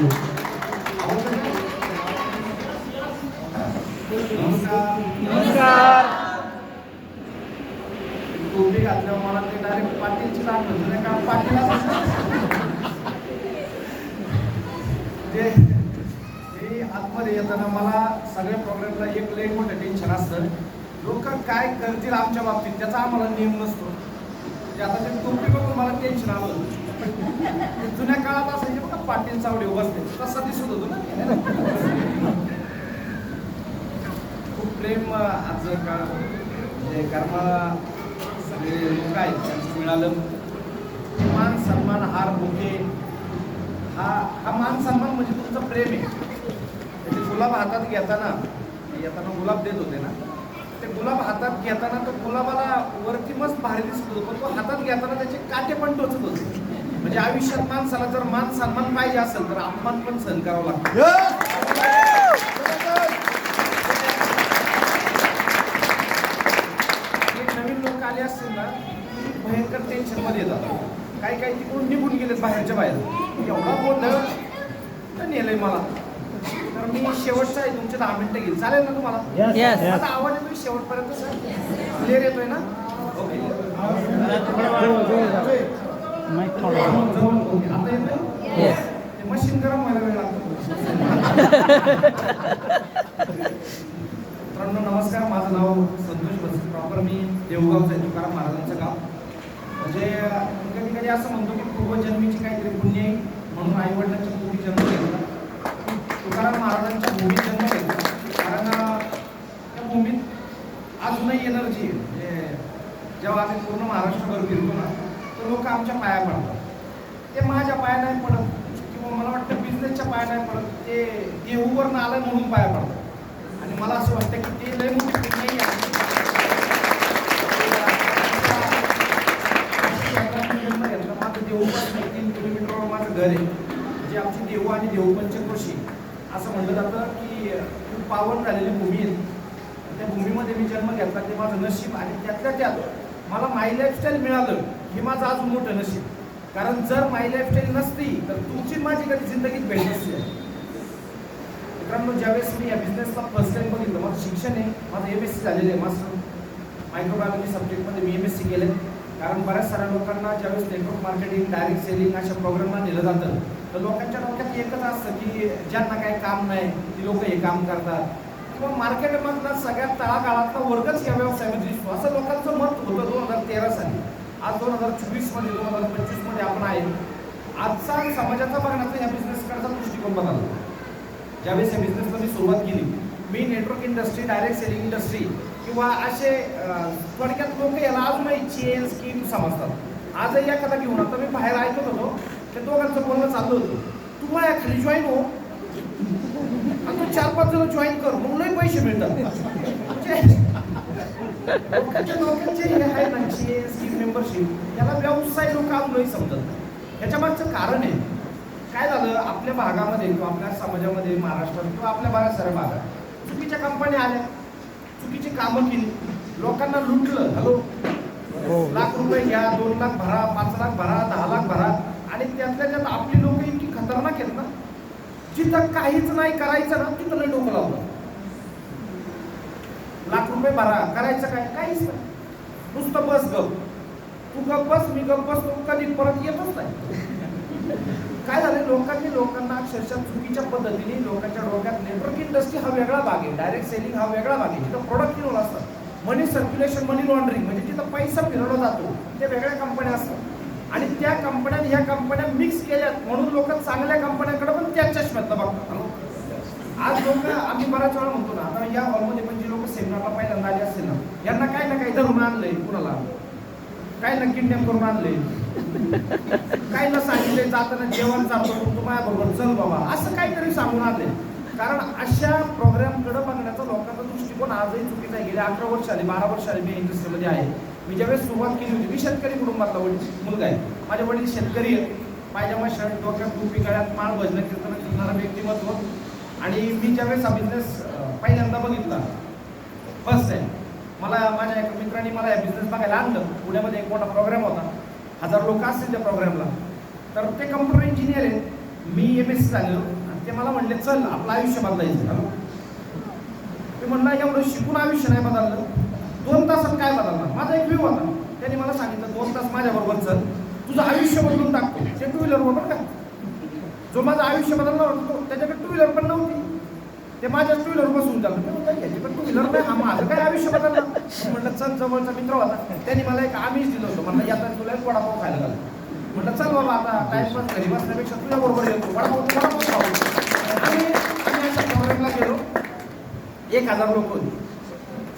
नमस्कार. टोपी घातल्यावर मला ते डायरेक्ट पाटीलची लाट म्हणजे का पाटील ते मी आतमध्ये येताना मला सगळ्या प्रोग्रामला एक लई मोठं टेन्शन असतं. लोक काय करतील आमच्या बाबतीत त्याचा आम्हाला नियम नसतो. ते आता ते टोपी बघून मला टेन्शन आलं. जुन्या काळात असायचे बघा पाटील चावडे बसले तसा दिसत होतो ना. खूप प्रेम आज का म्हणजे कारण सगळे लोक आहेत त्यांचं मिळालं मान सन्मान हार बुके हा मान सन्मान म्हणजे तुमचं प्रेम आहे. म्हणजे गुलाब हातात येताना गुलाब देत होते ना. ते गुलाब हातात घेताना तो गुलाबाला वरती मस्त भारी दिसत होतो पण तो हातात घेताना त्याचे काटे पण टोचत होते. म्हणजे आयुष्यात माणसाला जर मान सन्मान पाहिजे असेल तर अपमान पण सहन करावं लागतं. नवीन लोक आले असतील ना भयंकर टेन्शन मध्ये येतात. काही तिकडून निघून गेलेत बाहेरच्या बाहेर. एवढा गोंधळ नेलंय मला. तर मी शेवटचा आहे तुमचे 10 मिनिटं घेईल चालेल ना तुम्हाला? आता आवाज येतोय शेवटपर्यंत सर क्लिअर येतोय ना? ओके आता येतोय. मशीन गरम व्हायला वेळ लागतो. मित्रांनो नमस्कार. माझं नाव संतोष बस. प्रॉपर मी देवगावचं आहे. तुकाराम महाराजांचं गाव. म्हणजे कधी कधी असं म्हणतो की पूर्वजन्मीची काहीतरी पुण्य आहे म्हणून आईवडिलांच्या भूमी जन्म घेतला. तुकाराम महाराजांच्या भूमीत जन्म घेतला कारण त्या भूमीत अजूनही एनर्जी आहे. म्हणजे जेव्हा आम्ही पूर्ण महाराष्ट्रभर फिरतो ना तर लोक आमच्या पाया पडतात. ते माझ्या पाया नाही पडत किंवा मला वाटतं बिझनेसच्या पाया नाही पडत. ते देहूवरून आलं म्हणून पाया पडतात. आणि मला असं वाटतं की ते लय मोठी पुण्य आहे. जन्म घेतला. माझं देहूपासून 3 किलोमीटरवर माझं घर आहे. जे आमची देहू आणि देहू पंचक्रोशी असं म्हटलं जातं की खूप पावन झालेली भूमी आहे. त्या भूमीमध्ये मी जन्म घेतला ते माझं नशीब. आणि त्यातल्या त्यात मला माय लाईफस्टाईल मिळालं हे माझं अजून मोठं नशीब. कारण जर माय लाईफस्टाईल नसती तर तुमची माझी कधी जिंदगीत भेट नसते. मित्रांनो ज्यावेळेस मी या बिझनेसला फर्स्ट टाइम बघितलं माझं शिक्षण आहे. माझं MSc झालेलं आहे. मास्टर मायक्रोबायोलॉजी सब्जेक्टमध्ये मी MSc केलं. कारण बऱ्याच साऱ्या लोकांना ज्यावेळेस नेटवर्क मार्केटिंग डायरेक्ट सेलिंग अशा प्रोग्रामला नेलं जातं तर लोकांच्या डोक्यात एकच असतं की ज्यांना काही काम नाही ती लोक हे काम करतात किंवा मार्केटमधला सगळ्यात तळागाळातला वर्गच या व्यवसायामध्ये दिसतो असं लोकांचं मत होतं 2013 साली. आज 2024 मध्ये 2025 मध्ये आपण आहे. आजचा समाजाचा बघण्याचा या बिझनेसकडचा दृष्टिकोन बदलला. ज्यावेळेस या बिझनेसला मी सुरुवात केली मी network industry direct selling industry किंवा असे थोडक्यात लोक याला अजूनही चेन स्कीम समजतात. आजही एखादा घेऊन आता मी बाहेर ऐकत होतो त्या दोघांचं बोलणं चाललं होतं. तू मला खाली जॉईन हो आणि तू 4-5 जण जॉईन कर म्हणूनही पैसे मिळतात. लोकांचे हे आहे ना चेन स्कीम मेंबरशिप याला व्यवसाय लोक अजूनही समजत नाही. ह्याच्या मागचं कारण आहे काय झालं आपल्या भागामध्ये किंवा आपल्या समाजामध्ये महाराष्ट्रात किंवा आपल्या बऱ्याच साऱ्या भागात चुकीच्या कंपन्या आल्या. चुकीची कामं केली. लोकांना लुटलं. हॅलो लाख रुपये घ्या 2 लाख भरा 5 लाख भरा 10 लाख भरा. आणि त्यातल्या त्यात आपली लोक इतकी खतरनाक आहेत ना जिथं काहीच नाही करायचं ना तिथं नाही डोकं लावलं. लाख रुपये भरा करायचं काय काहीच नाही नुसतं बस गप. तू गप बस मी गप बस तू कधी परत येतच नाही. काय झालं लोकांना अक्षरशः चुकीच्या पद्धतीने लोकांच्या डोक्यात नेटवर्क इंडस्ट्री हा वेगळा भाग आहे. डायरेक्ट सेलिंग हा वेगळा भाग आहे. तिथं प्रोडक्ट इन्व्हॉल्व असतात. मनी सर्क्युलेशन मनी लॉन्ड्रिंग म्हणजे तिथं पैसा फिरवला जातो. ते वेगळ्या कंपन्या असतात आणि त्या कंपन्या ह्या कंपन्या मिक्स केल्यात म्हणून लोक चांगल्या कंपन्यांकडे पण त्याच चष्म्यातलं बघतात. आज लोक आम्ही बऱ्याच वेळा म्हणतो ना आता या हॉलमध्ये पण जे लोक सेमिनारला पहिल्यांदा आले असतील ना यांना काय ना काही धरून आणलंय. कुणाला काय ना किडनॅप करून आणलंय. काय ना सांगितलंय जाताना जेवण चालतो तू माझ्याबरोबर चल बाबा असं काहीतरी सांगून आणले. कारण अशा प्रोग्रामकडे बघण्याचा लोकांचा दृष्टिकोन आजही चुकीचा आहे. गेले 11 वर्ष आले 12 वर्ष आले मी इंडस्ट्रीमध्ये आहे. मी ज्यावेळेस सुरुवात केली होती मी शेतकरी कुटुंबातला मुलगा आहे. माझे वडील शेतकरी आहेत. पायजामा शर्ट डोक्यात टोपी गळ्यात माळ भजन कीर्तन करणारा व्यक्तिमत्व. आणि मी ज्यावेळेस हा बिझनेस पहिल्यांदा बघितला फर्स्ट टाइम मला माझ्या एका मित्रांनी मला या बिझनेस बघायला आणलं. पुण्यामध्ये एक मोठा प्रोग्राम होता. 1000 लोक असतील त्या प्रोग्रामला. तर ते कम्प्युटर इंजिनियर आहेत. मी MSc झालेलो आणि ते मला म्हणले चल आपलं आयुष्य बदलायचं. ते म्हणलं एवढं शिकून आयुष्य नाही बदललं, 2 तासात काय बदलणार. माझा एक व्ह्यू होता. त्यांनी मला सांगितलं 2 तास माझ्याबरोबर चल, तुझं आयुष्य बदलून टाकतो. ते 2 व्हीलर बरोबर का, जो माझं आयुष्य बदलणार होतो त्याच्याकडे 2 व्हीलर पण नव्हती, ते माझ्या 2 व्हीलर बसून चाललं. पण 2 व्हीलर नाही, हा माझं काय आयुष्य बदलणार. म्हटलं चल, जवळचा मित्र होता त्यांनी मला एक आमिष दिलं होतं. म्हणलं यात तुला एक वडापाव खायला घाल. म्हटलं चल बाबा, आता टाइमपास घरी बसण्यापेक्षा तुझ्या बरोबर येतो, वडापाव खाऊ. आम्ही अशा समोरला गेलो. 1000 लोक होती.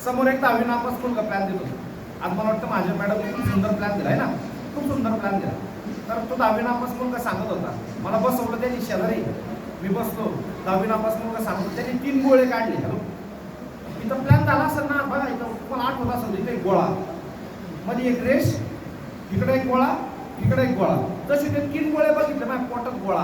समोर एक 10वी नापास मुलगा प्लॅन देत होता. आज मला वाटतं माझ्या मॅडम खूप सुंदर प्लॅन दिला आहे ना, खूप सुंदर प्लॅन दिला. तर तो 10वी नापास मुलगा सांगत होता, मला बसवलं त्यांनी शेजारी, मी बसलो. 10वी नापास मुलगा सांगतो, त्यांनी 3 गोळे काढले. हॅलो, इथं प्लॅन झाला असेल ना बघा, इथं तुम्हाला आठवत असेल, इथे एक गोळा, मध्ये एक रेष, इकडे एक गोळा, इकडे एक गोळा. तसे ते 3 गोळे बघितले, माझ्या पोटात गोळा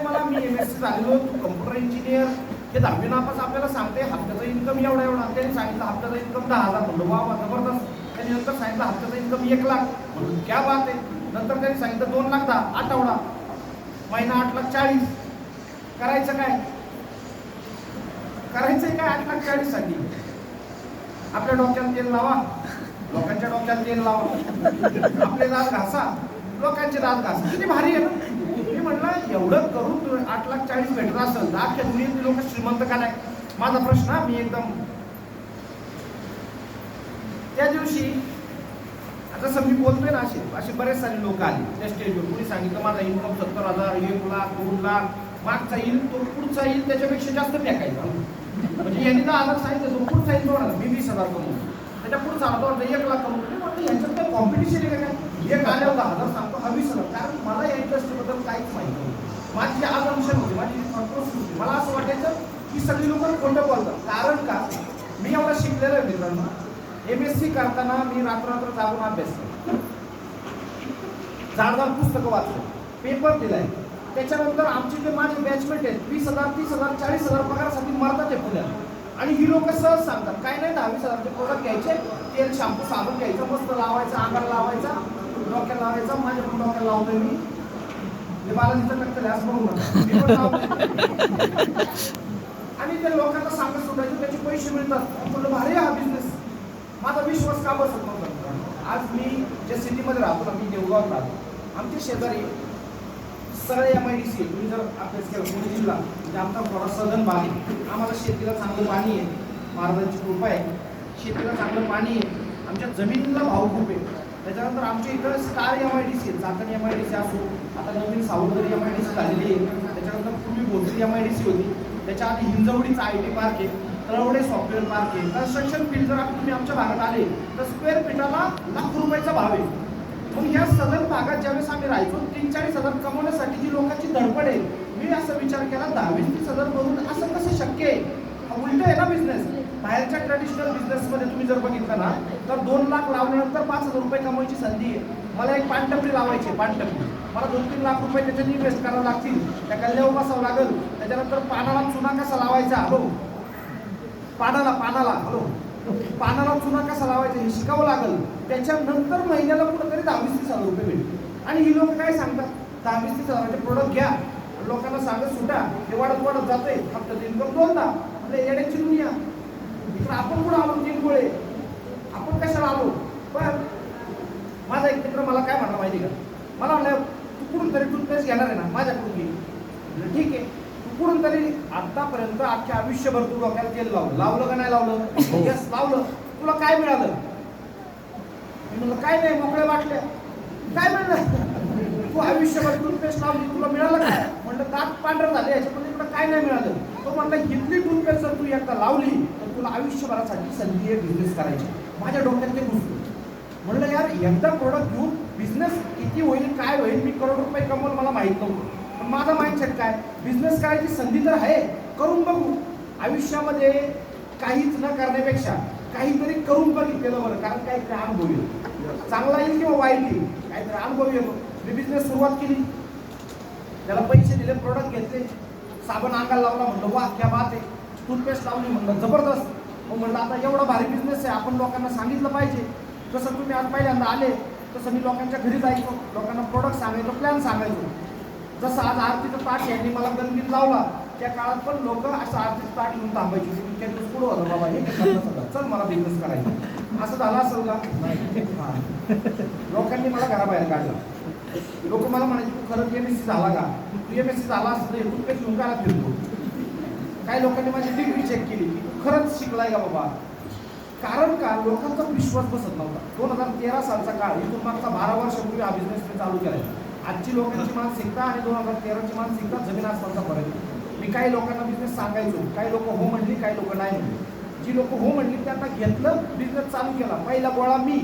मला. मी MSc झालेलो, तू कम्प्युटर इंजिनियर, हे 10वी नापास आपल्याला सांगते हप्त्याचा इन्कम एवढा एवढा. त्यांनी सांगितलं हप्त्याचा इन्कम 10,000. म्हणलं वा वा जबरदस्त. त्यांनी नंतर सांगितलं हप्त्याचा इन्कम 1 लाख. म्हणून क्या बात आहे. नंतर त्यांनी सांगितलं 2 लाख 10 आठवडा, महिना 8,40,000. करायचं काय, करायचंय काय 8,40,000 साठी. आपल्या डोक्याला तेल लावा, लोकांच्या डोक्याला तेल लावा, आपले दात घासा, लोकांचे दात घासा. किती भारी आहे ना. मी म्हणलं एवढं करून 8,40,000 भेटत असेल तर अख्ख्या दुनियेतली लोक श्रीमंत का नाही. माझा प्रश्न, मी एकदम त्या दिवशी जसं मी बोलतोय ना, असे बरेच सारे लोक आले त्या स्टेजवर. कोणी सांगितलं माझा इन्कम 70,000, 1 लाख, 2 लाख. मागचा येईल तो पुढचा येईल त्याच्यापेक्षा जास्त फेकायचा. म्हणजे यांनी 10,000 सांगितलं, तो पुढचा येईल 2,000, मी 20,000 कमवतो. त्याच्या पुढचा आला तो 1 लाख कमवतो. म्हटलं यांच्यात काय कॉम्पिटिशन आहे का? एक आल्यावर 10,000 सांगतो, हा 20,000. कारण मला या इंडस्ट्रीबद्दल काहीच माहिती नव्हतं. माझी आजम्पशन होती, माझी प्रोसेस होती. मला असं वाटायचं की सगळी लोक खोटं बोलतात. कारण का, मी एवढा शिकलेलो आहे मित्रांनो. MSc करताना मी रात्र जागून अभ्यास केला, जाडदार पुस्तकं वाचलं, पेपर दिलाय. त्याच्यानंतर आमचे जे माझे बॅचमेट आहेत 20,000, 30,000, 40,000 पगारासाठी मरतात आहे पुण्यात. आणि ही लोक सहज सांगतात काय नाही, 10,000-20,000चे प्रोडक्ट घ्यायचे, तेल शॅम्पू साबण घ्यायचं, मस्त लावायचा, अंगाला लावायचा, डोक्याला लावायचा. माझ्या पण डोक्याला लावतोय मी, हे बालाजीचं टक्कल असं बघू नका. आणि त्या लोकांना सांगत सुटायचं, त्याचे पैसे मिळतात. म्हणलं भारी हा बिझनेस. माझा विश्वास का बसत नव्हता. आज मी ज्या सिटीमध्ये राहतो ना, मी देवगावात राहतो, आमचे शेजारी सगळे MIDC. तुम्ही जर अभ्यास केला पुणे जिल्हा म्हणजे आमचा थोडा सदन भाग आहे. आम्हाला शेतीला चांगलं पाणी आहे, महाराजांची कृपा आहे, शेतीला चांगलं पाणी आहे, आमच्या जमिनीला भाव खूप आहे. त्याच्यानंतर आमच्या इकडं स्टार MIDC, चाकण MIDC असो, आता नवीन सावंतवाडी MIDC झालेली आहे. त्याच्यानंतर पूर्वी भोसरी MIDC होती, त्याच्या आधी हिंजवडीचा IT पार्क आहे, तळवडे सॉफ्टवेअर पार्क आहे. कन्स्ट्रक्शन फील्ड जर तुम्ही आमच्या भागात आले तर स्क्वेअर फीटाला ₹1,00,000 भाव आहे. मग या सदन भागात ज्यावेळेस आम्ही राहायचो 30-40,000 कमवण्यासाठी जी लोकांची धडपड आहे, मी असा विचार केला 10-20,000 करून असं कसं शक्य आहे. उलट आहे ना बिझनेस. बाहेरच्या ट्रेडिशनल बिझनेसमध्ये तुम्ही जर बघितलं ना तर 2 लाख लावल्यानंतर ₹5,000 कमवायची संधी आहे. मला एक पानटपरी लावायची आहे, पानटपरी. मला 2-3 लाख रुपये त्याच्यात इन्व्हेस्ट करावं लागतील, त्या गल्ल्यावर बसावं लागेल. त्याच्यानंतर पानाला चुना कसा लावायचा, हॅलो, पानाला पानाला चुना कसा लावायचा हे शिकावं लागेल. त्याच्यानंतर महिन्याला कुठंतरी 10-20,000 रुपये भेटतील. आणि ही लोक काय सांगतात, 10-20,000चे प्रोडक्ट घ्या, लोकांना सांगत सुटा, हे वाढत जाते, फक्त इन्कम 2दा. म्हणजे येण्याची दुनिया. इकडे आपण कुठं आलो 3 गोळे, आपण कशाला आलो. पण माझा एक मित्र मला काय म्हणला माहिती का, मला म्हणलं तू कुठून तरी टूथपेस्ट घेणार आहे ना, माझ्याकडून घे. ठीक आहे, कुठून तरी आतापर्यंत अख्ख्या आयुष्यभर तू डोक्याला तेल लावलं का नाही लावलं. यस लावलं. तुला काय मिळालं. मी म्हणलं काय नाही, मोकळ्या बाटल्या. काय मिळालं. तू आयुष्यभर टूथपेस्ट लावली, तुला मिळालं काय. म्हणलं दात पांढरं झाले, याच्यामध्ये तुला काय नाही मिळालं. तो म्हणला हितली टूथपेस्ट जर तू एकदा लावली तर तुला आयुष्यभरासाठी संधी बिझनेस करायची. माझ्या डोक्यात ते घुसलं. म्हणलं यार एकदा प्रोडक्ट घेऊन बिझनेस किती होईल, काय होईल, मी करोड रुपये कमवून मला माहित नव्हतं. पण माझा माइंडसेट काय, बिझनेस करायची संधी तर आहे, करून बघू. आयुष्यामध्ये काहीच न करण्यापेक्षा काहीतरी करून बघितलेलं बरं. कारण काहीतरी अनुभव येतो, चांगला येईल किंवा वाईट येईल, काहीतरी अनुभव येतो. मी बिझनेस सुरुवात केली, त्याला पैसे दिले, प्रोडक्ट घेतले, साबण अंगाला लावला, म्हणलं वा क्या बात आहे. टूथपेस्ट लावली, म्हणलं जबरदस्त. मग म्हणलं आता एवढा भारी बिझनेस आहे, आपण लोकांना सांगितलं पाहिजे. जसं तुम्ही आज पहिल्यांदा आले तसं मी लोकांच्या घरी जायचो, लोकांना प्रोडक्ट सांगायचो, प्लॅन सांगायचो. जसं आज आरतीचं ताट यांनी मला गणगीत लावला, त्या काळात पण लोक असं आरतीचं ताट घेऊन थांबायची. इतक्या दिवस पुढं होतं बाबा, हे चल मला बिझनेस करायचा. असं झालं असेल का? नाही. लोकांनी मला घराबाहेर काढलं. लोक मला म्हणायचे तू खरंच MSc झाला का? तू MSc झाला असतं तू काही घेऊन घरात फिरतो. काही लोकांनी माझी डिग्री चेक केली की तू खरंच शिकलाय का बाबा. कारण का लोकांचा विश्वास बसत नव्हता. 2013 सालचा काळ, इथून मागचा 12 वर्षापूर्वी हा बिझनेस मी चालू केलाय. आजची लोकांची मानसिकता आणि 2013ची मानसिकता जमीन आसमानचा फरक आहे. मी काही लोकांना बिझनेस सांगायचो, काही लोक हो म्हणली, काही लोक नाही म्हणली. जी लोक हो म्हणली त्यांना घेतलं, बिझनेस चालू केला. पहिला गोळा मी,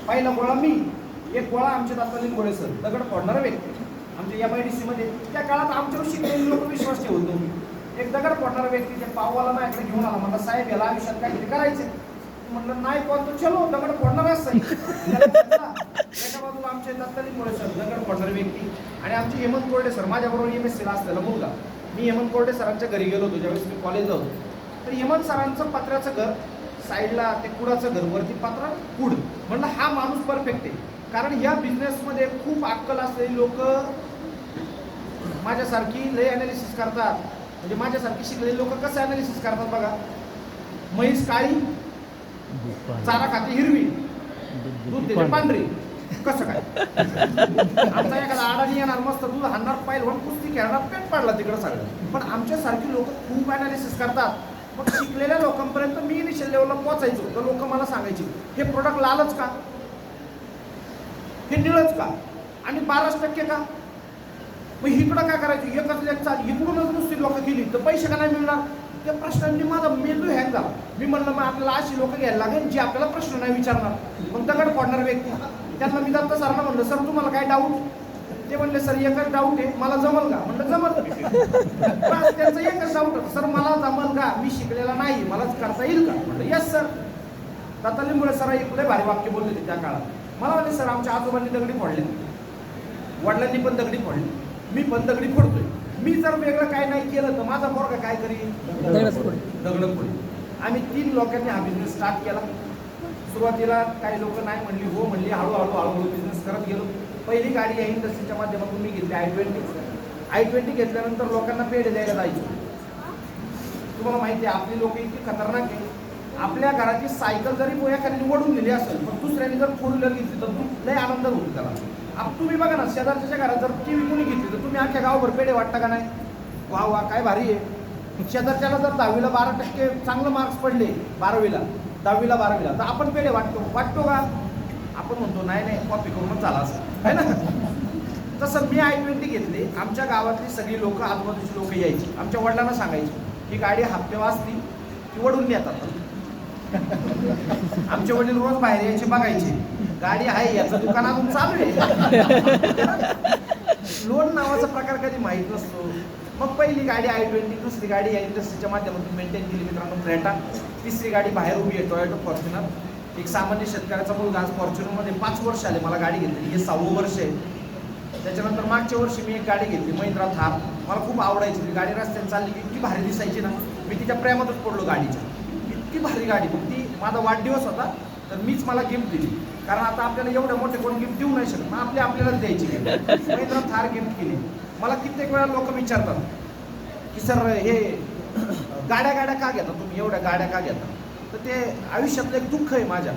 पहिला गोळा मी. एक गोळा आमचे दत्तालीन गोळे सर, दगड फोडणारा व्यक्ती आमच्या MIDC मध्ये. त्या काळात आमच्यावर शिकलेले लोक विश्वास ठेवत नव्हते. एक दगड फोडणारा व्यक्ती त्या पाववाला माझ्याकडे घेऊन आला. म्हणलं साहेब याला आयुष्यात काहीतरी करायचे. म्हटलं नाही कोणतं, चलो दगड फोडणारच साहेब. एका बाजूला आमचे दत्तालीन गोळे सर, दगड फोडणारे व्यक्ती, आणि आमचे हेमंत कोरडे सर, माझ्याबरोबर MSc ला असलेला मुलगा. मी हेमंत कोरडे सरांच्या घरी गेलो होतो ज्यावेळेस मी कॉलेजला होतो. तर हेमंत सरांचं पत्र्याचं घर, साईडला ते कुडाचं घर, वरती पत्रा कुड. म्हणलं हा माणूस परफेक्ट आहे. कारण या बिझनेसमध्ये खूप अक्कल असलेली लोक माझ्यासारखी लय अनालिसिस करतात. म्हणजे माझ्यासारखी शिकलेली लोक कसं अनालिसिस करतात बघा. म्हैस काळी, चारा खाते हिरवी, दूध देते पांढरी, कसं काय. आमचा एखादा आडाणी येणार, मस्त दूध हाणणार, पाहिलं म्हणून कुस्ती खेळणार, पेट पाडला तिकडं सगळं. पण आमच्यासारखी लोक खूप अनालिसिस करतात. मग शिकलेल्या लोकांपर्यंत मी इनिशियल लेवलला पोहोचायचो तर लोक मला सांगायचे हे प्रोडक्ट लालच का, हे निळच का, आणि 12% का. मग इकडं काय करायचं, एकच चाल इकडूनच नुसती लोक गेली तर पैसे का नाही मिळणार. त्या प्रश्नांनी माझा मेंदू हँग झाला. मी म्हणलं मग आपल्याला अशी लोक घ्यायला लागेल जी आपल्याला प्रश्न नाही विचारणार. मग दगड फोडणार व्यक्ती, त्यातला मी दत्ता सरांना म्हणलं सर तुम्हाला काय डाऊट. ते म्हणले सर एकच डाऊट आहे, मला जमल का. म्हणलं जमल. त्यांचा एकच डाऊट, सर मला जमल का, मी शिकलेला नाही, मलाच करता येईल का. म्हणलं यस सर. दत्तालीमुळे सर इकडे भारी वाक्य बोलले होते त्या काळात. मला म्हणले सर आमच्या आजोबांनी दगडी फोडले, वडिलांनी पण दगडी फोडली, मी पण दगडी फोडतोय. मी जर वेगळं काय नाही केलं तर माझा पोरगा काय करील, दगड फोडेल. आम्ही 3 लोकांनी हा बिझनेस स्टार्ट केला. सुरुवातीला काही लोक नाही म्हणली, हो म्हणली, हळूहळू बिझनेस करत गेलो. पहिली गाडी या इंडस्ट्रीच्या माध्यमातून मी घेतली I-20 घेतल्यानंतर लोकांना पेढे द्यायला जायचो. तुम्हाला माहिती आहे आपली लोक इतकी खतरनाक आहे. आपल्या घराची सायकल जरी एखाद्याने ओढून दिली असेल पण दुसऱ्याने जर 4 व्हीलर घेतली तर लय आनंद होतो त्याला. तुम्ही बघा ना, शेजारच्या घरात जर TV कोणी घेतली तर तुम्ही अख्ख्या गावभर पेढे वाटता का नाही. वा वा काय भारी आहे. शेजारच्याला जर 10वीला 12% चांगले मार्क्स पडले, 12वीला 12वीला तर आपण पेढे वाटतो का. आपण म्हणतो नाही कॉपी करूनच झाला असं आहे ना. तसं मी I-20 घेतली. आमच्या गावातली सगळी लोक, आजूबाजूची लोक यायची, आमच्या वडिलांना सांगायची ही गाडी हप्ते वाजती की वडून नेतात. आमचे वडील रोज बाहेर यायचे, बघायचे गाडी आहे, याचं दुकान अजून चालू आहे. लोन नावाचा प्रकार कधी माहीत नसतो. मग पहिली गाडी I-20, दुसरी गाडी या इंडस्ट्रीच्या माध्यमातून मेंटेन केली मित्रांनो क्रेटा, तिसरी गाडी बाहेर उभी आहे टोयोटा फॉर्च्युनर. एक सामान्य शेतकऱ्याचा मुलगा आज फॉर्च्युनरमध्ये 5 वर्ष आले मला गाडी घेतली, हे 6वं वर्ष आहे. त्याच्यानंतर मागच्या वर्षी मी एक गाडी घेतली महिंद्रा थार. मला खूप आवडायची ती गाडी, रस्त्याने चालली की इतकी भारी दिसायची ना, मी तिच्या प्रेमातच पडलो गाडीच्या. इतकी भारी गाडी. मग ती माझा वाढदिवस होता तर मीच मला गिफ्ट दिली. कारण आता आपल्याला एवढे मोठे कोण गिफ्ट देऊ नाही शकत, मग आपल्यालाच द्यायची. महिंद्रा थार गिफ्ट केली. मला कित्येक वेळा लोक विचारतात की सर हे गाड्या का घेता तुम्ही, एवढ्या गाड्या का घेता. तर ते आयुष्यातलं एक दुःख आहे माझ्या.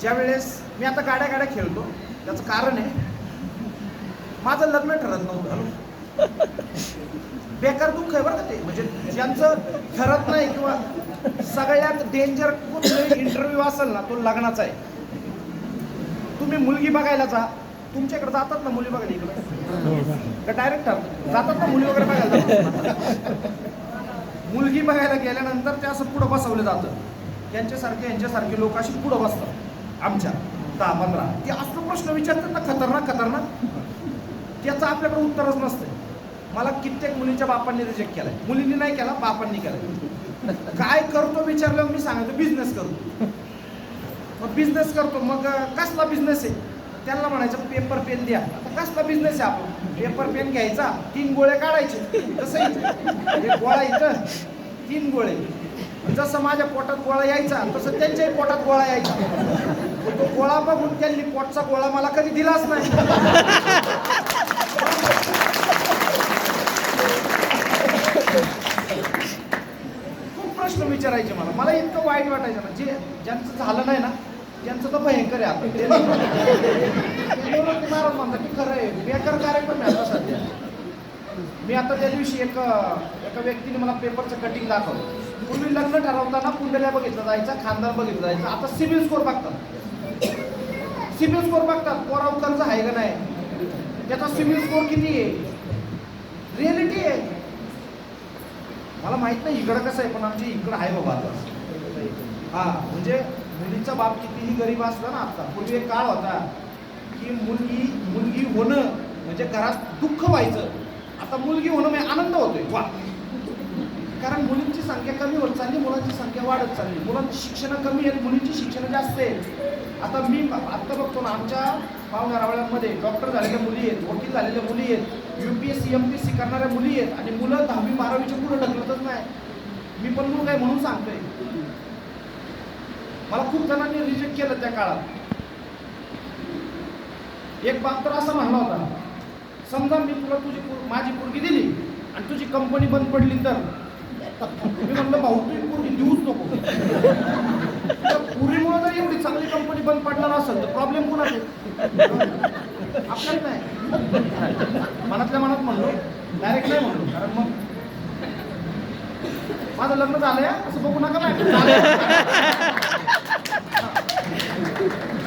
ज्यावेळेस मी आता गाड्या खेळतो त्याचं कारण आहे माझं लग्न ठरत नव्हतं. बेकार दुःख आहे बरं का ते. म्हणजे ज्यांचं ठरत नाही किंवा सगळ्यात डेंजर कुठलाही इंटरव्ह्यू असेल ना तो लग्नाचा आहे. तुम्ही मुलगी बघायला जा, तुमच्याकडे जातात ना मुली बघायला इकडे का डायरेक्ट जातात ना मुली वगैरे बघायला. मुलगी बघायला गेल्यानंतर ते असं पुढं बसवलं जातं. यांच्यासारखे लोक अशी पुढं बसतात आमच्या 10-15. ते असं प्रश्न विचारतात ना खतरनाक, त्याचं आपल्याकडे उत्तरच नसतं. मला कित्येक मुलींच्या बापांनी रिजेक्ट केलाय, मुलींनी नाही केला, बापांनी केलाय. काय करतो विचारल्यावर मी सांगायचो बिझनेस करतो. मग बिझनेस करतो, मग कसला बिझनेस आहे त्यांना म्हणायचं पेपर पेन द्या. आता कसला बिझनेस आहे, आपण पेपर पेन घ्यायचा, 3 गोळे काढायचे. तसं एक गोळा इथं 3 गोळे. जसं माझ्या पोटात गोळा यायचा तसं त्यांच्याही पोटात गोळा यायचा. तो गोळा बघून त्यांनी पोटचा गोळा मला कधी दिलाच नाही. खूप प्रश्न विचारायचे मला इतकं वाईट वाटायचं ना, जे ज्यांचं झालं नाही ना ज्यांचं तर भयंकर आहे. आपण नाराज म्हणतात की खरं आहे, बेकार कार्यक्रम आहे आता सध्या. मी आता त्या दिवशी एका व्यक्तीने मला पेपरचं कटिंग दाखवलं. पूर्वी लग्न ठरवताना कुंडल्या बघितलं जायचं, खानदार बघितलं जायचं. आता सिबिल स्कोर बघतात. सिबिल स्कोर बघतात, पोराव कर्ज आहे का नाही, त्याचा सिबिल स्कोर किती आहे. रिअलिटी आहे. मला माहित नाही इकडं कसं आहे, पण आमची इकडं आहे बाबा आता. हा म्हणजे मुलीचा बाप कितीही गरीब असला ना, आता पूर्वी एक काळ होता की मुलगी होणं म्हणजे घरात दुःख व्हायचं. आता मुलगी होणं म्हणजे आनंद होतोय. वा, कारण मुलींची संख्या कमी होत चालली, मुलांची संख्या वाढत चालली. मुलांची शिक्षण कमी आहेत, मुलींची शिक्षण जास्त आहेत. आता मी आत्ता बघतो ना, आमच्या पाहुणारावळ्यांमध्ये डॉक्टर झालेल्या मुली आहेत, वकील झालेल्या मुली आहेत, UPSC MPSC करणाऱ्या मुली आहेत, आणि मुलं 10वी 12वीच्या पुढे ढकलतच नाही. मी पण मुलगा आहे म्हणून सांगतोय. मला खूप जणांनी रिजेक्ट केलं त्या काळात. एक बाप तर असा म्हणला होता, समजा मी तुला माझी पोरगी दिली आणि तुझी कंपनी बंद पडली तर. मी म्हणलं भाऊ तू पोरगी देऊच नको. पुरीमुळे जर एवढी चांगली कंपनी बंद पडणार असेल तर प्रॉब्लेम कोणाचा? आपल्याला नाही. मनातल्या मनात म्हणलो, डायरेक्ट नाही म्हणलो, कारण मग माझं लग्न झालंय असं बघू नका.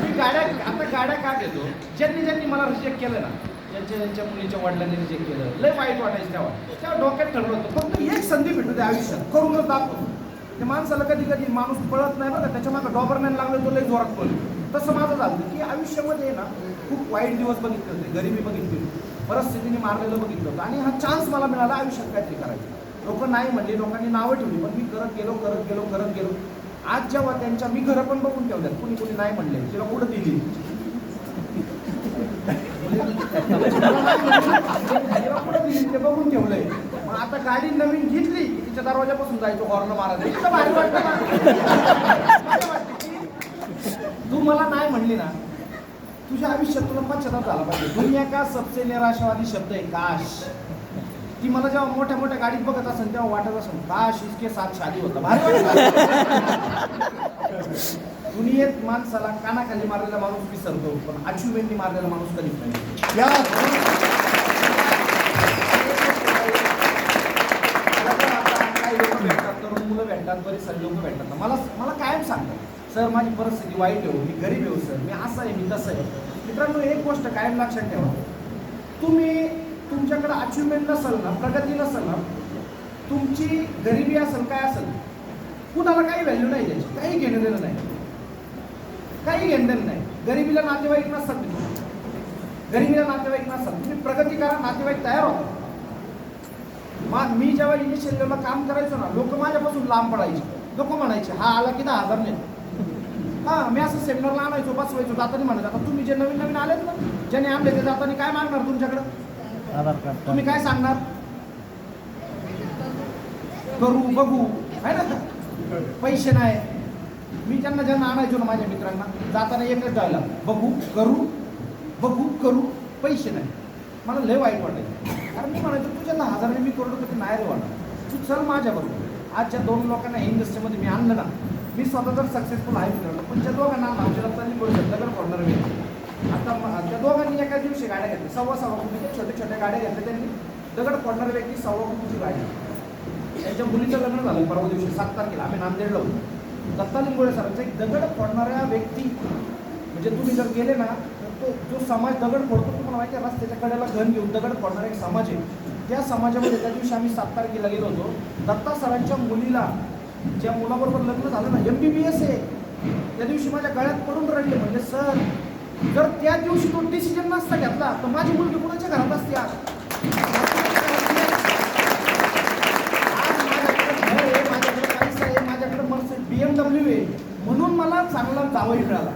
मी गाड्या का घेतो, ज्यांनी मला रिजेक्ट केलं ना, ज्यांच्या मुलीच्या वडिलांनी रिजेक्ट केलं, लय वाईट वाटायचं. तेव्हा डोक्यात ठरलं होतं फक्त एक संधी भेटू द्या आयुष्यात, करूनच दाखवतो. ते माणसाला कधी माणूस पळत नाही बघा, त्याच्या मागं डॉबरमॅन लागलं तो लय जोरात पळतो. तसं माझं झालं की आयुष्यामध्ये ना खूप वाईट दिवस बघितले होते, गरिबी बघितली होती, परिस्थितीने मारलेलं बघितलं होतं, आणि हा चान्स मला मिळाला आयुष्यात काहीतरी करायचं. लोक नाही म्हणले, लोकांनी नावं ठेवली, पण मी करत गेलो. आज जेव्हा त्यांच्या मी घरं पण बघून ठेवल्यात, कुणी नाही म्हणले, तिला कुठं दिली ते बघून ठेवलंय. मग आता गाडी नवीन घेतली की तिच्या दरवाजापासून जायचं, हॉर्न मारायचं. इतकं भारी वाटतं ना. तू मला नाही म्हणली ना, तुझ्या आयुष्यात तुला पश्चाताप झाला पाहिजे. दुनिया का सबसे निराशावादी शब्द आहे काश. ती मला जेव्हा मोठ्या मोठ्या गाडीत बघत असेल तेव्हा वाटत असेल काश इसके साथ शादी होता. भारी दुनियेत माणसाला कानाखाली मारलेला माणूस विसरतो, पण अचिव्हमेंटनी मारलेला माणूस कधीच नाही. काही लोक भेटतात, तरुण मुलं भेटतात, बरेच सारे लोक भेटतात. मला कायम सांगतात, सर माझी परिस्थिती वाईट आहे, मी गरीब आहे सर, मी असं आहे, मी तसं आहे. मित्रांनो, एक गोष्ट कायम लक्षात ठेवा, तुमच्याकडे अचिव्हमेंट नसेल ना, प्रगती नसेल ना, तुमची गरिबी असेल, काय असेल, कुणाला काही व्हॅल्यू नाही द्यायची, काही घेणं देणं नाही, काही घेणं नाही. गरिबीला नातेवाईक नसतात, तुम्ही प्रगती करा, नातेवाईक तयार होतात. मी जेव्हा इनिशियल लेवलला काम करायचो ना, लोक माझ्यापासून लांब पडायचे. लोक म्हणायचे हा आला की 10,000 नाही. मी असं सेमिनारला आणायचो, बसवायचो, जाताना म्हणायचं आता तुम्ही जे नवीन आलेत ना, ज्याने आणले ते जाताना काय मागणार तुमच्याकडं, तुम्ही काय सांगणार, करू बघू आहे ना, पैसे नाही. मी ज्यांना आणायचो ना, माझ्या मित्रांना, जाताना एकच डायलॉग, बघू करू, पैसे नाही. मला लय वाईट वाटायचं, कारण मी म्हणायचो तुझ्या 10,000 मी करू तर नाही रे वाटत, तू चल माझ्याबरोबर. आज ज्या 2 लोकांना इंडस्ट्रीमध्ये मी आणलं ना, मी स्वतः तर सक्सेसफुल आहे मित्रांनो, पण ज्या दोघांना आमच्या रक्तांनी बोलू शकता तर कॉर्नर वेळ. आता त्या दोघांनी एका दिवशी गाड्या घेतल्या, 1.25 कोटीच्या छोट्या गाड्या घेतल्या त्यांनी. दगड फोडणारे व्यक्ती 1.25 कोटीची गाडी. त्यांच्या मुलीचं लग्न झालं परवा दिवशी 7 तारखेला, आम्ही नांदेडला होतो. दत्ता लिंगोळे सरांचा एक दगड फोडणाऱ्या व्यक्ती, म्हणजे तुम्ही जर गेले ना तर जो समाज दगड फोडतो, तुम्हाला माहिती आहे, रस्त्याच्या कडेला घन घेऊन दगड फोडणारा एक समाज आहे. त्या समाजामध्ये त्या दिवशी आम्ही 7 तारखेला गेलो होतो. दत्ता सरांच्या मुलीला, ज्या मुलाबरोबर लग्न झालं ना, MBBS आहे, त्या दिवशी माझ्या गळ्यात पडून रडले. म्हणजे सर, जर त्या दिवशी तो डिसिजन नसता घेतला तर माझी मुलगी कुणाच्या घरात असते. आज माझ्याकडे पैसा आहे, माझ्याकडे BMW आहे, म्हणून मला चांगला जावई मिळाला.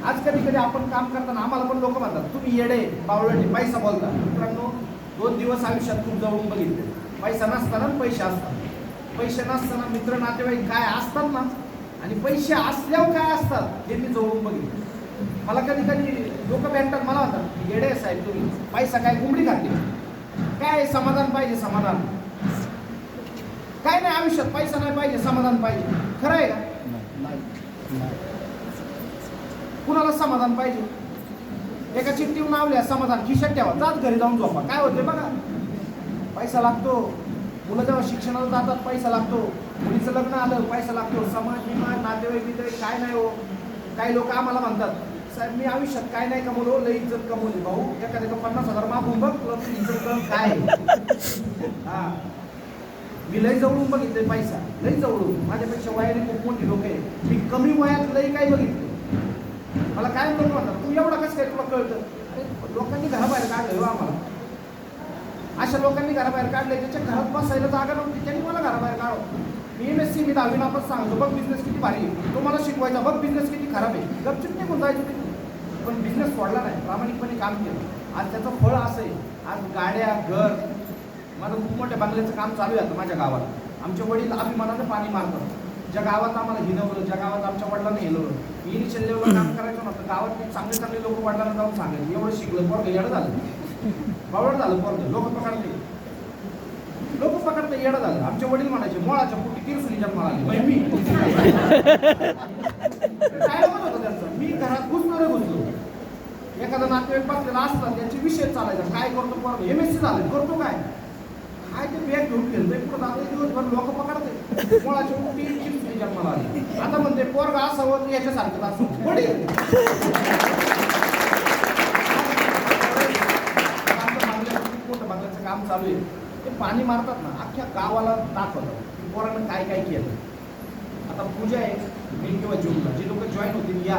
आज कधी आपण काम करताना आम्हाला पण लोक म्हणतात तुम्ही येडे बावळटे पैसा बोलता. मित्रांनो, 2 दिवस आयुष्यात खूप जवळून बघितले. पैसा नसताना पैसे असतात, पैसे नसताना मित्र नातेवाईक काय असतात ना, आणि पैसे असल्यावर काय असतात हे मी जवळून बघितलं. मला कधी कधी लोक भेटतात, मला म्हणतात येडे साहेब तुम्ही, पैसा काय कोंबडी खाते काय, समाधान पाहिजे समाधान. काय नाही आयुष्यात, पैसा नाही पाहिजे समाधान पाहिजे. खरं आहे का? कुणाला समाधान पाहिजे? एका चिठ्ठीवर नावल्या समाधान खिशात ठेवा, जात घरी जाऊन झोपा. काय होते बघा, पैसा लागतो. मुलं जेव्हा शिक्षणाला जातात पैसा लागतो, मुलीचं लग्न आलं पैसा लागतो. समाज विमा नातेवाईक बितेवाईक काय नाही हो. काही लोक आम्हाला म्हणतात साहेब मी आयुष्यात काय नाही कमवलो, लई इज्जत कमवली. भाऊ एखाद्या 50,000 मागून बघ तुला इज्जत काय. हा मी लई जवळून बघितले पैसा, लई जवळून. माझ्यापेक्षा वयाने खूप मोठी लोक आहे. मी कमी वयात लई काय बघितले. मला काय लोक म्हणतात तू एवढा कसं काय तुला कळतं. अरे लोकांनी घराबाहेर काढलं हो आम्हाला. अशा लोकांनी घराबाहेर काढले ज्याच्या घरात बसायला जागा नव्हती त्यांनी मला घराबाहेर काढव. मी MSc मी 10वी नापास सांगतो बघ बिझनेस किती भारी आहे, तो मला शिकवायचा बघ बिझनेस किती खराब आहे. गपचूप निघून जायचं ते. पण बिझनेस सोडला नाही, प्रामाणिकपणे काम केलं. आज त्याचं फळ असं आहे, आज गाड्या घर. माझं खूप मोठ्या बंगल्याचं काम चालू आहे आता माझ्या गावात. आमचे वडील अभिमानानं पाणी मारतात. ज्या गावात आम्हाला हिनवलं, ज्या गावात आमच्या वडिलांना हिनवलं, मी इनिशियल लेवलला काम करायचं नव्हतं. गावात चांगले चांगले लोक वडिलांना जाऊन सांगायचे एवढं शिकलं पोरगं येडं झालं, बावळ झालं पोरगं. लोक पकडते येडं झालं. आमचे वडील म्हणायचे मोळाच्या पोटी किरसुनी जन्माला आली. मी काय होतं त्यांचं. मी घरात घुसलो. एखादा नातेवाईक बसलेला असला त्यांचे विषय चालायचा, काय करतो पोरगं, MSc झालं करतो काय ते बॅग घेऊन फिरतोय पुढे जातोय दिवसभर. लोक पकडते मोळाच्या पोटी किरसुनी जन्माला आली. आता म्हणते पोरगं असावं याच्यासारखं असं वडील. काम चालू आहे. ते पाणी मारतात ना, अख्ख्या गावाला दाखवतात की पोरानं काय काय केलं. आता पूजा आहे मी किंवा जूनला जे लोक जॉईन होतील या,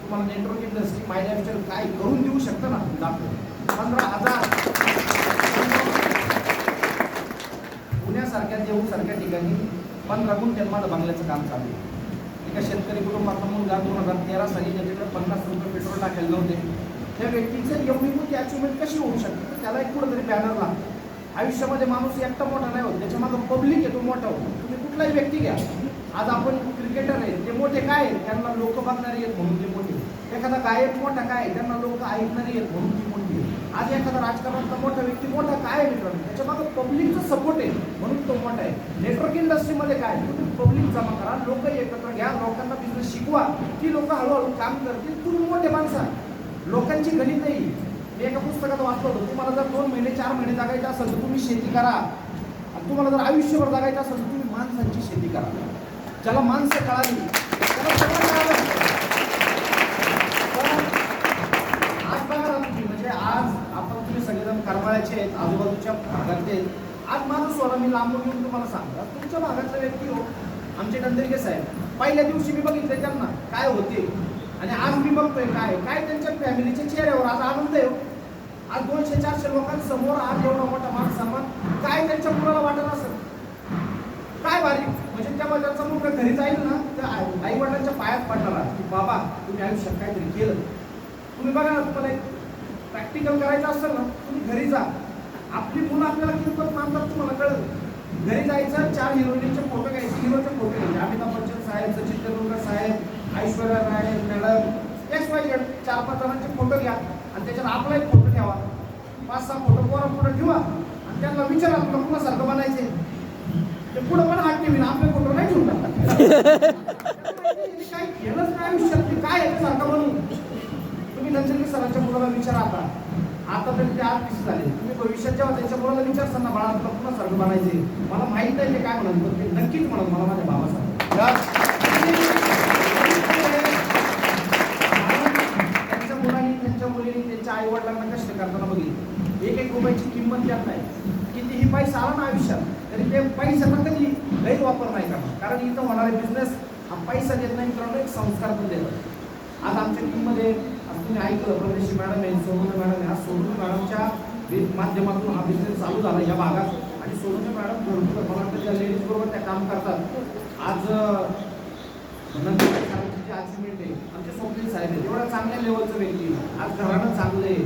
तुम्हाला नेटवर्क इंडस्ट्री माझ्या विचार काय करून देऊ शकतं ना दाखव. 15,000 पुण्यासारख्या देऊसारख्या ठिकाणी 15 गुंठ्यात माझं बंगल्याचं काम चालू आहे. एका शेतकरी कुटुंबाचा मुलगा 2013 साली ज्याच्याकडे 50 रुपये पेट्रोल टाकायला नव्हते, त्या व्यक्तीचं एवढी मोठी अचिव्हमेंट कशी होऊ शकते. त्याला एक कुठंतरी बॅनर लागतो. आयुष्यामध्ये माणूस एकटा मोठा नाही होत, त्याच्या मागं पब्लिक आहे तो मोठा होतो. तुम्ही कुठलाही व्यक्ती घ्या. आज आपण क्रिकेटर आहे ते मोठे काय आहेत, त्यांना लोक बघणारे आहेत म्हणून ते मोठे. एखादा गायक मोठा काय त्यांना लोक ऐकणारे आहेत म्हणून ती मोठी. आज एखादा राजकारणातला मोठा व्यक्ती मोठा काय आहे मित्रांनो, त्याच्या मागं पब्लिकचा सपोर्ट आहे म्हणून तो मोठा आहे. नेटवर्क इंडस्ट्रीमध्ये काय तुम्ही पब्लिक जमा करा, लोक एकत्र घ्या, लोकांना बिझनेस शिकवा, ती लोक हळूहळू काम करतील. तुम्ही मोठे माणसा लोकांची गणित नाही. मी एका पुस्तकात वाचलं होतं, तुम्हाला जर 2 महिने 4 महिने जगायचं असेल तर तुम्ही शेती करा. आणि तुम्हाला जर आयुष्यभर जगायचं असेल तर तुम्ही माणसांची शेती करा. ज्याला माणसं कळाली त्याला सगळं कळालं. आज बघा ना तुम्ही, म्हणजे आज आपण तुम्ही सगळेजण करमाळ्याचे आहेत, आजूबाजूच्या भागातले आहेत. आज माझं सोडा मी लांबून येऊन तुम्हाला सांगतो, तुमच्या भागातले व्यक्ती हो. आमचे डंदरगे साहेब पहिल्या दिवशी मी बघितले त्यांना काय होते आणि आज मी बघतोय काय काय त्यांच्या फॅमिलीच्या चेहऱ्यावर आज आनंद आहे. आज 200-400 लोकांसमोर आज एवढा मोठा मान सन्मान काय त्यांच्या मुलाला वाटत असेल. काय भारी. म्हणजे तेव्हा त्यांचा मुलगा घरी जाईल ना तर आई वडिलांच्या पायात पडणार की बाबा तुम्ही आयुष्यात काहीतरी केलं. तुम्ही बघा ना, तुम्हाला एक प्रॅक्टिकल करायचं असेल ना तुम्ही घरी जा. आपली मुलं आपल्याला किंमत मानतात तुम्हाला कळलं. घरी जायचं, 4 हिरोईनचे फोटो घ्यायचे, हिरोचे फोटो घ्यायचे. अमिताभ बच्चन साहेब, सचिन तेंडुलकर साहेब, ऐश्वर्या राय मॅडम, XYZ 4-5 जणांचे फोटो घ्या आणि त्याच्यात आपला एक फोटो ठेवा. 5-6 फोटो पोरं पुढे ठेवा आणि त्यांना विचारा तुला कुणासारखं बनायचे. ते पुढं पण हात ठेवीन, आपले फोटो नाही ठेवून टाकतात. काय केलंच नाही आयुष्यात ते काय सारखं म्हणून. तुम्ही नंतर सरांच्या मुलाला विचारा. आता तरी ते आर्टिस्ट झाले. तुम्ही भविष्यात जेव्हा त्यांच्या मुलाला विचारताना बाळा तुला कुणासारखं बनायचे, मला माहित नाही ते काय म्हणत, पण ते नक्कीच म्हणत मला माझ्या बाबासारखं. त्यांच्या मुलांनी त्यांच्या मुलींनी त्यांच्या आई वडिलांना कष्ट करताना बघितली. 1-1 रुपयाची किंमत त्यात नाही. कितीही पैसा आला ना आयुष्यात तरी ते पैशाचा कधी गैरवापर नाही करणार. कारण इथं होणारे बिझनेस हा पैसा देत नाही मित्रांनो, एक संस्कार पण देतात. आज आमच्या टीममध्ये तुम्ही ऐकलं प्रदेशी मॅडम आहे, सोनूने मॅडम आहे. आज सोनूने मॅडमच्या माध्यमातून हा बिझनेस चालू झाला या भागात. आणि सोनूने मॅडम भरपूर मला वाटतं त्या लेडीज बरोबर त्या काम करतात. आज नंतर जे अचिव्हमेंट आहे आमचे स्वप्नील साहेब आहेत, एवढ्या चांगल्या लेवलचं व्यक्ती, आज घराणं चांगलं आहे,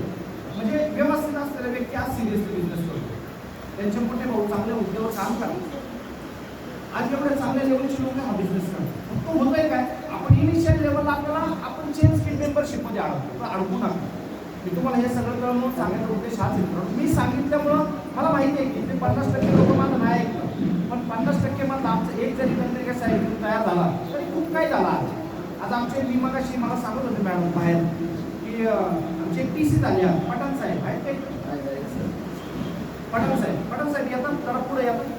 म्हणजे व्यवस्थित असलेला व्यक्ती आज सिरियसली बिझनेस करतो. त्यांचे मोठे भाऊ चांगल्या हुद्द्यावर काम करतात. आज एवढ्या चांगल्या लेवलचे लोक हा बिझनेस करतात. तो होतोय काय, आपण इनिशियल लेवलला आपल्याला आपण चेंज स्कीम मेंबरशिपमध्ये अडकतो, तर अडकू नका. मी तुम्हाला हे सगळं कळून सांगायचा उद्देश हाच आहे. मी सांगितल्यामुळं मला माहिती आहे की ते 50% लोक माझं नाही ऐकलं, पण 50% मधलं आमचं एक जरी तंत्रिका साहित्य तयार झाला तरी खूप काही झाला. आज आमचे मी मगाशी मला सांगत होते मॅडम बाहेर की आमची एक TC झाली आहे. पठाण साहेब आहेत काही, पठाण साहेब येतात जरा पुढे येतात.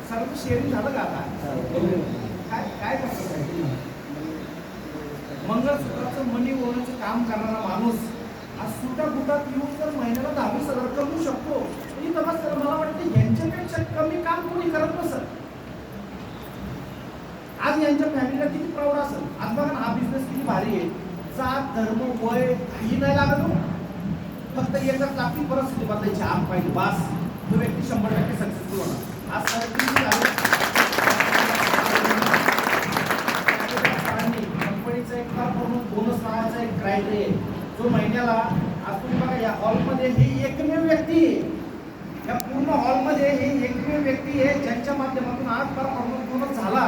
सर शेअरिंग झालं का आता? काय काय करतो साहेब? मंगळसूत्राचं मनी ओळखचं काम करणारा माणूस आज सुटाफुटात येऊन जर महिन्याला 10,000 कमवू शकतो, इथं बस मला वाटतं यांच्यापेक्षा कमी काम कोणी करत नसत. आज यांच्या फॅमिलीला किती प्राऊड असेल. आज बघा ना हा बिझनेस किती भारी आहे. जात धर्म वय काही नाही लागत, फक्त एकच लागती परिस्थिती बदलायची आग पाहिजे, बास तो व्यक्ती 100% सक्सेसफुल होणार. आज कंपनीचा एक बोनस नावाचा एक क्रायटेरिया आहे, जो महिन्याला आज तुम्ही बघा या हॉलमध्ये हे एकमेव व्यक्ती आहे, या पूर्ण हॉलमध्ये हे एकमेव व्यक्ती आहे ज्यांच्या माध्यमातून आज परफॉर्मन्स बोनस झाला.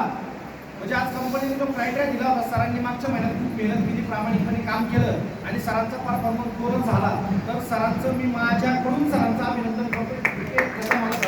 म्हणजे आज कंपनीने जो क्रायटेरिया दिला होता, सरांनी मागच्या महिन्यात खूप मेहनत केली, प्रामाणिकपणे काम केलं आणि सरांचा परफॉर्मन्स बोनस झाला. तर सरांचं मी माझ्याकडून सरांचं अभिनंदन करतो.